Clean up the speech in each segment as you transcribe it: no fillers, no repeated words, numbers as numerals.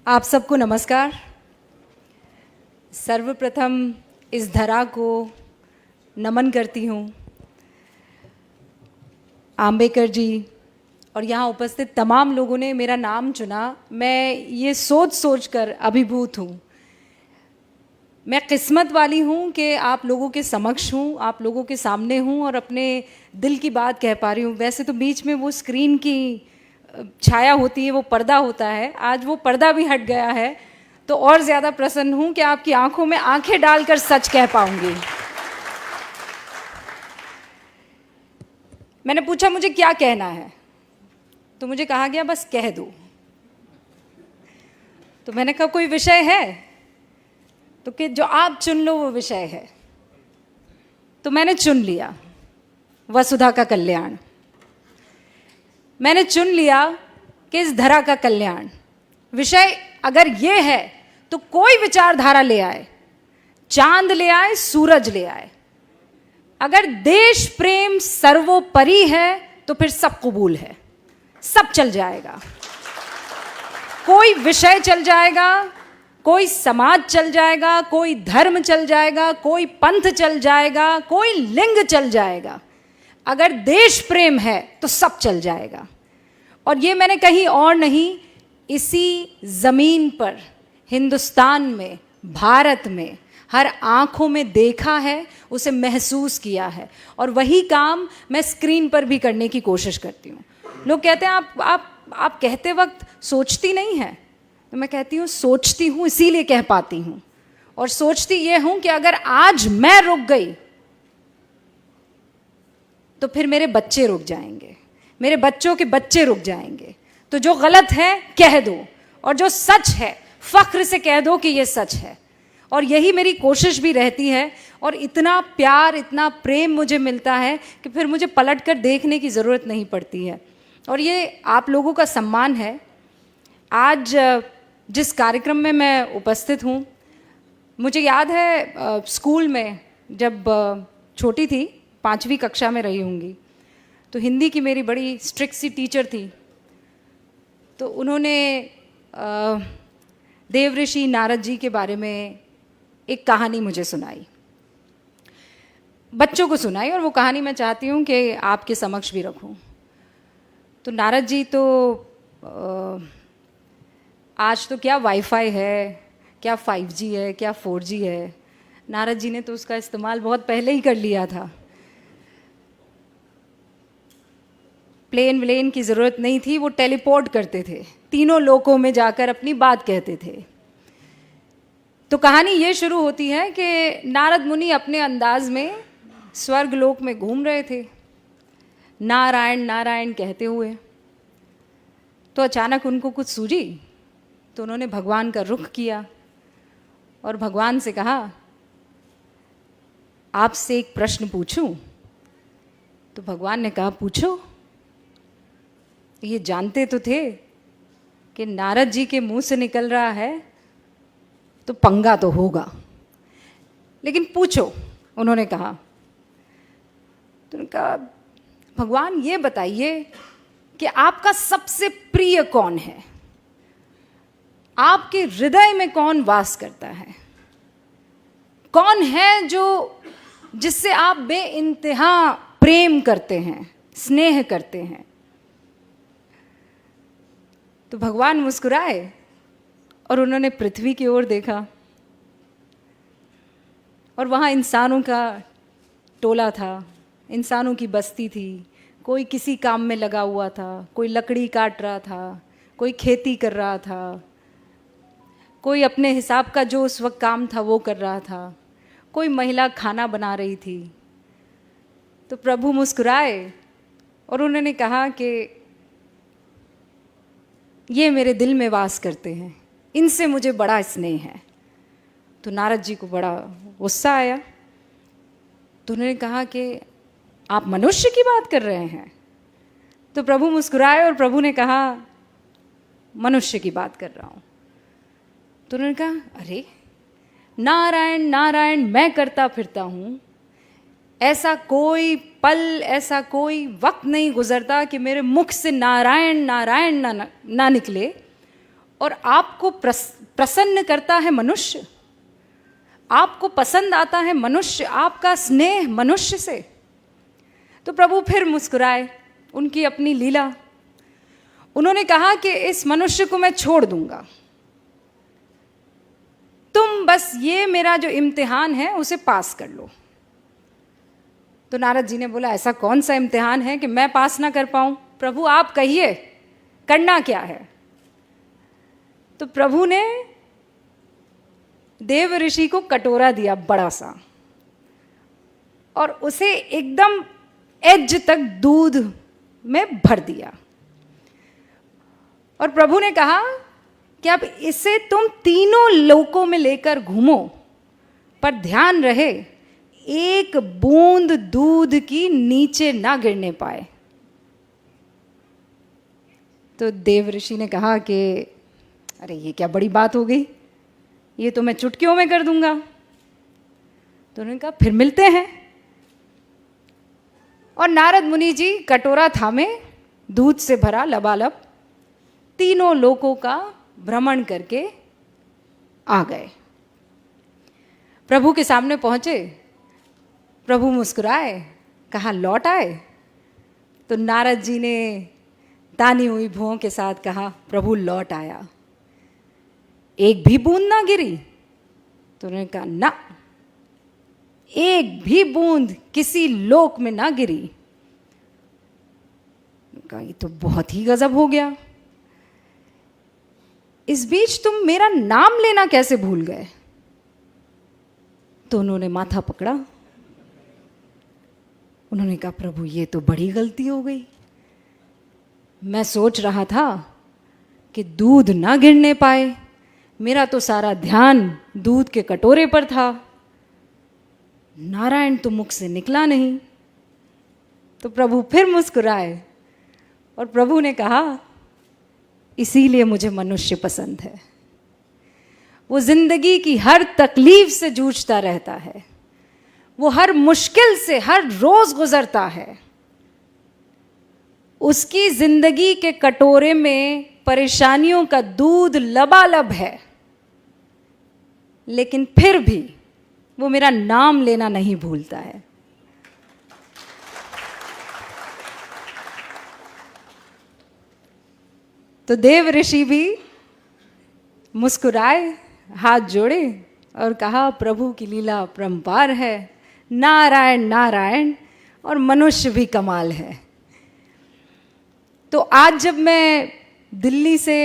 आप सबको नमस्कार। सर्वप्रथम इस धरा को नमन करती हूँ आम्बेडकर जी और यहाँ उपस्थित तमाम लोगों ने मेरा नाम चुना। मैं ये सोच कर अभिभूत हूँ। मैं किस्मत वाली हूँ कि आप लोगों के समक्ष हूँ, आप लोगों के सामने हूँ और अपने दिल की बात कह पा रही हूँ। वैसे तो बीच में वो स्क्रीन की छाया होती है, वो पर्दा होता है, आज वो पर्दा भी हट गया है, तो और ज़्यादा प्रसन्न हूँ कि आपकी आंखों में आंखें डालकर सच कह पाऊंगी। मैंने पूछा मुझे क्या कहना है, तो मुझे कहा गया बस कह दो। तो मैंने कहा कोई विषय है, तो कि जो आप चुन लो वो विषय है। तो मैंने चुन लिया वसुधा का कल्याण। मैंने चुन लिया कि इस धरा का कल्याण विषय अगर ये है तो कोई विचारधारा ले आए, चांद ले आए, सूरज ले आए, अगर देश प्रेम सर्वोपरि है तो फिर सब कबूल है, सब चल जाएगा। कोई विषय चल जाएगा, कोई समाज चल जाएगा, कोई धर्म चल जाएगा, कोई पंथ चल जाएगा, कोई लिंग चल जाएगा। अगर देश प्रेम है तो सब चल जाएगा। और ये मैंने कहीं और नहीं, इसी ज़मीन पर, हिंदुस्तान में, भारत में हर आँखों में देखा है, उसे महसूस किया है, और वही काम मैं स्क्रीन पर भी करने की कोशिश करती हूँ। लोग कहते हैं आप कहते वक्त सोचती नहीं हैं, तो मैं कहती हूँ सोचती हूँ, इसीलिए कह पाती हूँ। और सोचती ये हूँ कि अगर आज मैं रुक गई तो फिर मेरे बच्चे रुक जाएंगे, मेरे बच्चों के बच्चे रुक जाएंगे। तो जो गलत है कह दो, और जो सच है फख्र से कह दो कि ये सच है। और यही मेरी कोशिश भी रहती है। और इतना प्यार, इतना प्रेम मुझे मिलता है कि फिर मुझे पलट कर देखने की ज़रूरत नहीं पड़ती है। और ये आप लोगों का सम्मान है। आज जिस कार्यक्रम में मैं उपस्थित हूँ, मुझे याद है स्कूल में जब छोटी थी, 5वीं कक्षा में रही होंगी, तो हिंदी की मेरी बड़ी स्ट्रिक्ट सी टीचर थी। तो उन्होंने देवऋषि नारद जी के बारे में एक कहानी मुझे सुनाई, बच्चों को सुनाई, और वो कहानी मैं चाहती हूँ कि आपके समक्ष भी रखूँ। तो नारद जी तो आज तो क्या वाईफाई है, क्या 5G है, क्या 4G है, नारद जी ने तो उसका इस्तेमाल बहुत पहले ही कर लिया था। प्लेन व्लेन की ज़रूरत नहीं थी, वो टेलीपोर्ट करते थे, तीनों लोकों में जाकर अपनी बात कहते थे। तो कहानी ये शुरू होती है कि नारद मुनि अपने अंदाज में स्वर्ग लोक में घूम रहे थे, नारायण नारायण कहते हुए। तो अचानक उनको कुछ सूझी, तो उन्होंने भगवान का रुख किया और भगवान से कहा, आपसे एक प्रश्न पूछूं? तो भगवान ने कहा, पूछो। ये जानते तो थे कि नारद जी के मुंह से निकल रहा है तो पंगा तो होगा, लेकिन पूछो, उन्होंने कहा। तो उन्होंने कहा, भगवान ये बताइए कि आपका सबसे प्रिय कौन है, आपके हृदय में कौन वास करता है, कौन है जो जिससे आप बेइंतहा प्रेम करते हैं, स्नेह करते हैं। तो भगवान मुस्कुराए और उन्होंने पृथ्वी की ओर देखा, और वहाँ इंसानों का टोला था, इंसानों की बस्ती थी। कोई किसी काम में लगा हुआ था, कोई लकड़ी काट रहा था, कोई खेती कर रहा था, कोई अपने हिसाब का जो उस वक्त काम था वो कर रहा था, कोई महिला खाना बना रही थी। तो प्रभु मुस्कुराए और उन्होंने कहा कि ये मेरे दिल में वास करते हैं, इनसे मुझे बड़ा स्नेह है। तो नारद जी को बड़ा गुस्सा आया। तो उन्होंने कहा कि आप मनुष्य की बात कर रहे हैं? तो प्रभु मुस्कुराए और प्रभु ने कहा, मनुष्य की बात कर रहा हूँ। तो उन्होंने कहा, अरे नारायण नारायण मैं करता फिरता हूँ, ऐसा कोई पल, ऐसा कोई वक्त नहीं गुजरता कि मेरे मुख से नारायण नारायण ना निकले। और आपको प्रसन्न करता है मनुष्य, आपको पसंद आता है मनुष्य, आपका स्नेह मनुष्य से। तो प्रभु फिर मुस्कुराए, उनकी अपनी लीला। उन्होंने कहा कि इस मनुष्य को मैं छोड़ दूंगा, तुम बस ये मेरा जो इम्तिहान है उसे पास कर लो। तो नारद जी ने बोला, ऐसा कौन सा इम्तिहान है कि मैं पास ना कर पाऊं? प्रभु आप कहिए, करना क्या है? तो प्रभु ने देव ऋषि को कटोरा दिया बड़ा सा, और उसे एकदम एज तक दूध में भर दिया। और प्रभु ने कहा कि अब इसे तुम तीनों लोकों में लेकर घूमो, पर ध्यान रहे एक बूंद दूध की नीचे ना गिरने पाए। तो देव ऋषि ने कहा कि अरे ये क्या बड़ी बात हो गई, ये तो मैं चुटकियों में कर दूंगा। तो उन्होंने कहा फिर मिलते हैं। और नारद मुनि जी कटोरा थामे, दूध से भरा लबालब, तीनों लोकों का भ्रमण करके आ गए। प्रभु के सामने पहुंचे, प्रभु मुस्कुराए, कहा लौट आए? तो नारद जी ने तानी हुई भुओं के साथ कहा, प्रभु लौट आया, एक भी बूंद ना गिरी? तो उन्होंने कहा ना, एक भी बूंद किसी लोक में ना गिरी। कहा ये तो बहुत ही गजब हो गया, इस बीच तुम मेरा नाम लेना कैसे भूल गए? तो उन्होंने माथा पकड़ा, उन्होंने कहा प्रभु ये तो बड़ी गलती हो गई, मैं सोच रहा था कि दूध ना गिरने पाए, मेरा तो सारा ध्यान दूध के कटोरे पर था, नारायण तो मुख से निकला नहीं। तो प्रभु फिर मुस्कुराए और प्रभु ने कहा इसीलिए मुझे मनुष्य पसंद है। वो जिंदगी की हर तकलीफ से जूझता रहता है, वो हर मुश्किल से हर रोज गुजरता है, उसकी जिंदगी के कटोरे में परेशानियों का दूध लबालब है, लेकिन फिर भी वो मेरा नाम लेना नहीं भूलता है। तो देव ऋषि भी मुस्कुराए, हाथ जोड़े और कहा प्रभु की लीला अपरंपार है, नारायण नारायण, और मनुष्य भी कमाल है। तो आज जब मैं दिल्ली से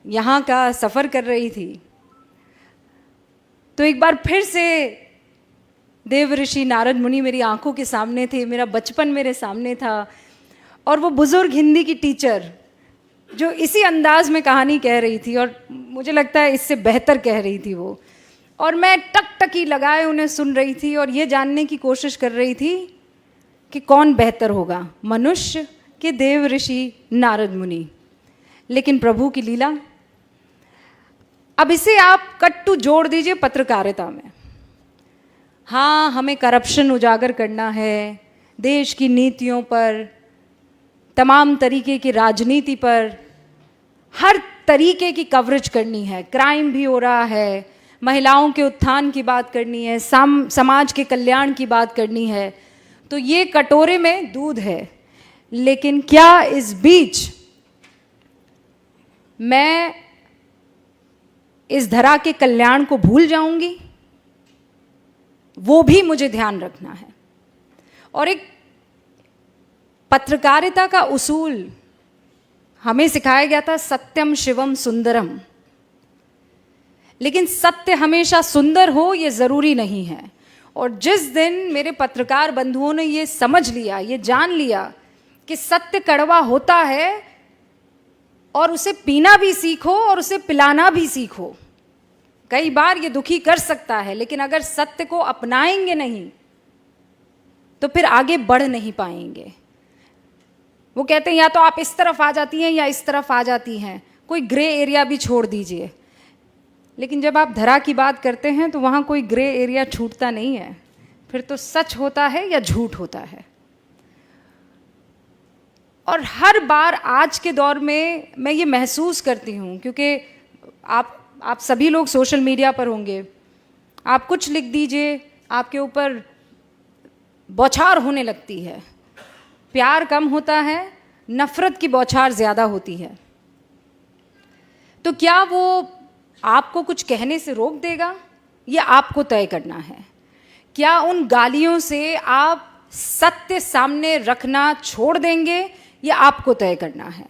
यहाँ का सफ़र कर रही थी, तो एक बार फिर से देव ऋषि नारद मुनि मेरी आंखों के सामने थे, मेरा बचपन मेरे सामने था, और वो बुज़ुर्ग हिंदी की टीचर जो इसी अंदाज में कहानी कह रही थी, और मुझे लगता है इससे बेहतर कह रही थी वो, और मैं टकटकी लगाए उन्हें सुन रही थी और ये जानने की कोशिश कर रही थी कि कौन बेहतर होगा, मनुष्य के देव ऋषि नारद मुनि। लेकिन प्रभु की लीला। अब इसे आप कट्टू जोड़ दीजिए पत्रकारिता में। हाँ, हमें करप्शन उजागर करना है, देश की नीतियों पर, तमाम तरीके की राजनीति पर, हर तरीके की कवरेज करनी है, क्राइम भी हो रहा है, महिलाओं के उत्थान की बात करनी है, समाज के कल्याण की बात करनी है। तो ये कटोरे में दूध है, लेकिन क्या इस बीच मैं इस धरा के कल्याण को भूल जाऊंगी? वो भी मुझे ध्यान रखना है। और एक पत्रकारिता का उसूल हमें सिखाया गया था, सत्यम शिवम सुंदरम। लेकिन सत्य हमेशा सुंदर हो ये ज़रूरी नहीं है। और जिस दिन मेरे पत्रकार बंधुओं ने ये समझ लिया, ये जान लिया कि सत्य कड़वा होता है और उसे पीना भी सीखो और उसे पिलाना भी सीखो। कई बार ये दुखी कर सकता है, लेकिन अगर सत्य को अपनाएंगे नहीं तो फिर आगे बढ़ नहीं पाएंगे। वो कहते हैं या तो आप इस तरफ आ जाती हैं या इस तरफ आ जाती हैं, कोई ग्रे एरिया भी छोड़ दीजिए। लेकिन जब आप धरा की बात करते हैं तो वहाँ कोई ग्रे एरिया छूटता नहीं है, फिर तो सच होता है या झूठ होता है। और हर बार आज के दौर में मैं ये महसूस करती हूँ, क्योंकि आप सभी लोग सोशल मीडिया पर होंगे, आप कुछ लिख दीजिए, आपके ऊपर बौछार होने लगती है। प्यार कम होता है, नफ़रत की बौछार ज़्यादा होती है। तो क्या वो आपको कुछ कहने से रोक देगा? ये आपको तय करना है। क्या उन गालियों से आप सत्य सामने रखना छोड़ देंगे? ये आपको तय करना है।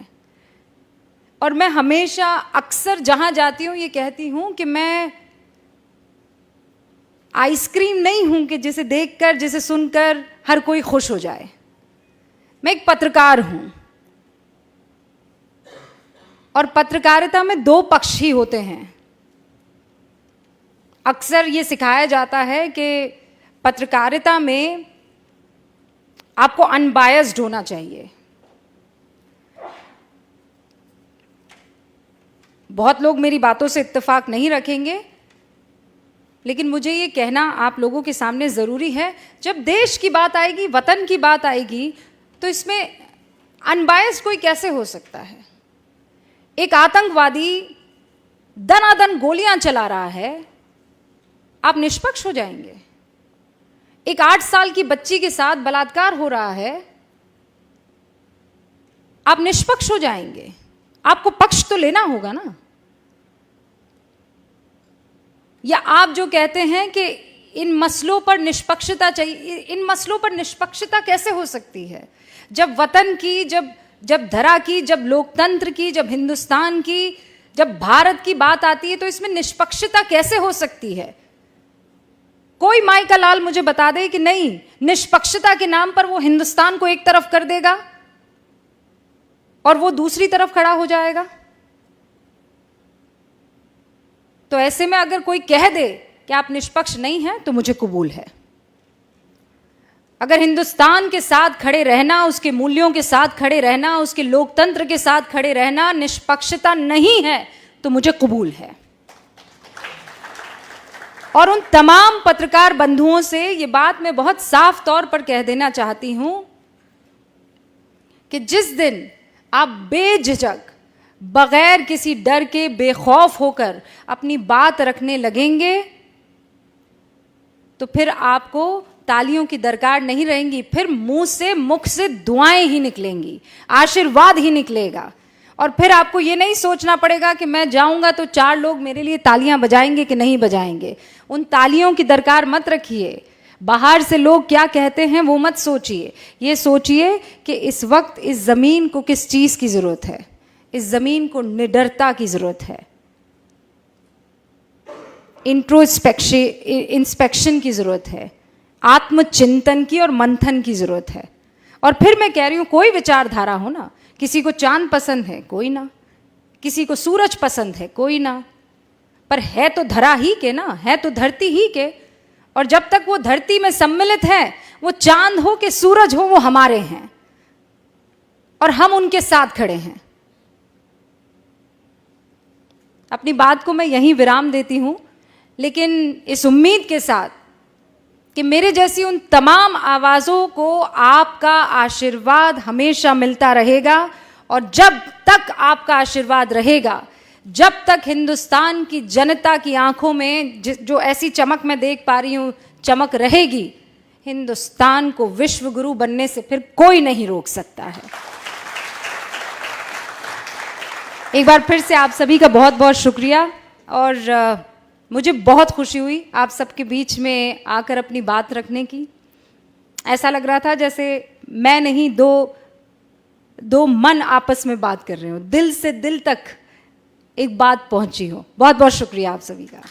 और मैं हमेशा अक्सर जहाँ जाती हूँ ये कहती हूँ कि मैं आइसक्रीम नहीं हूँ कि जिसे देखकर, जिसे सुनकर हर कोई खुश हो जाए। मैं एक पत्रकार हूँ और पत्रकारिता में दो पक्ष ही होते हैं। अक्सर ये सिखाया जाता है कि पत्रकारिता में आपको अनबायस्ड होना चाहिए। बहुत लोग मेरी बातों से इत्तेफाक नहीं रखेंगे, लेकिन मुझे ये कहना आप लोगों के सामने ज़रूरी है। जब देश की बात आएगी, वतन की बात आएगी, तो इसमें अनबायस्ड कोई कैसे हो सकता है? एक आतंकवादी दनादन गोलियां चला रहा है, आप निष्पक्ष हो जाएंगे? एक 8 साल की बच्ची के साथ बलात्कार हो रहा है, आप निष्पक्ष हो जाएंगे? आपको पक्ष तो लेना होगा ना। या आप जो कहते हैं कि इन मसलों पर निष्पक्षता चाहिए, इन मसलों पर निष्पक्षता कैसे हो सकती है? जब वतन की, जब धरा की, जब लोकतंत्र की, जब हिंदुस्तान की, जब भारत की बात आती है, तो इसमें निष्पक्षता कैसे हो सकती है? कोई माई का लाल मुझे बता दे कि नहीं, निष्पक्षता के नाम पर वो हिंदुस्तान को एक तरफ कर देगा और वो दूसरी तरफ खड़ा हो जाएगा। तो ऐसे में अगर कोई कह दे कि आप निष्पक्ष नहीं हैं, तो मुझे कबूल है। अगर हिंदुस्तान के साथ खड़े रहना, उसके मूल्यों के साथ खड़े रहना, उसके लोकतंत्र के साथ खड़े रहना निष्पक्षता नहीं है, तो मुझे कबूल है। और उन तमाम पत्रकार बंधुओं से ये बात मैं बहुत साफ तौर पर कह देना चाहती हूं कि जिस दिन आप बेझिझक, बगैर किसी डर के, बेखौफ होकर अपनी बात रखने लगेंगे, तो फिर आपको तालियों की दरकार नहीं रहेंगी। फिर मुख से दुआएं ही निकलेंगी, आशीर्वाद ही निकलेगा। और फिर आपको ये नहीं सोचना पड़ेगा कि मैं जाऊंगा तो 4 लोग मेरे लिए तालियां बजाएंगे कि नहीं बजाएंगे। उन तालियों की दरकार मत रखिए। बाहर से लोग क्या कहते हैं वो मत सोचिए। ये सोचिए कि इस वक्त इस ज़मीन को किस चीज़ की ज़रूरत है। इस ज़मीन को निडरता की ज़रूरत है, इंस्पेक्शन की ज़रूरत है, आत्मचिंतन की और मंथन की ज़रूरत है। और फिर मैं कह रही हूँ, कोई विचारधारा हो ना, किसी को चांद पसंद है, कोई ना, किसी को सूरज पसंद है, कोई ना, पर है तो धरा ही के ना, है तो धरती ही के। और जब तक वो धरती में सम्मिलित है, वो चांद हो कि सूरज हो, वो हमारे हैं और हम उनके साथ खड़े हैं। अपनी बात को मैं यहीं विराम देती हूं, लेकिन इस उम्मीद के साथ कि मेरे जैसी उन तमाम आवाज़ों को आपका आशीर्वाद हमेशा मिलता रहेगा। और जब तक आपका आशीर्वाद रहेगा, जब तक हिंदुस्तान की जनता की आंखों में जो ऐसी चमक मैं देख पा रही हूँ, चमक रहेगी, हिंदुस्तान को विश्व गुरु बनने से फिर कोई नहीं रोक सकता है। एक बार फिर से आप सभी का बहुत बहुत शुक्रिया। और मुझे बहुत खुशी हुई आप सबके बीच में आकर अपनी बात रखने की। ऐसा लग रहा था जैसे मैं नहीं, दो मन आपस में बात कर रहे हो, दिल से दिल तक एक बात पहुंची हो। बहुत बहुत शुक्रिया आप सभी का।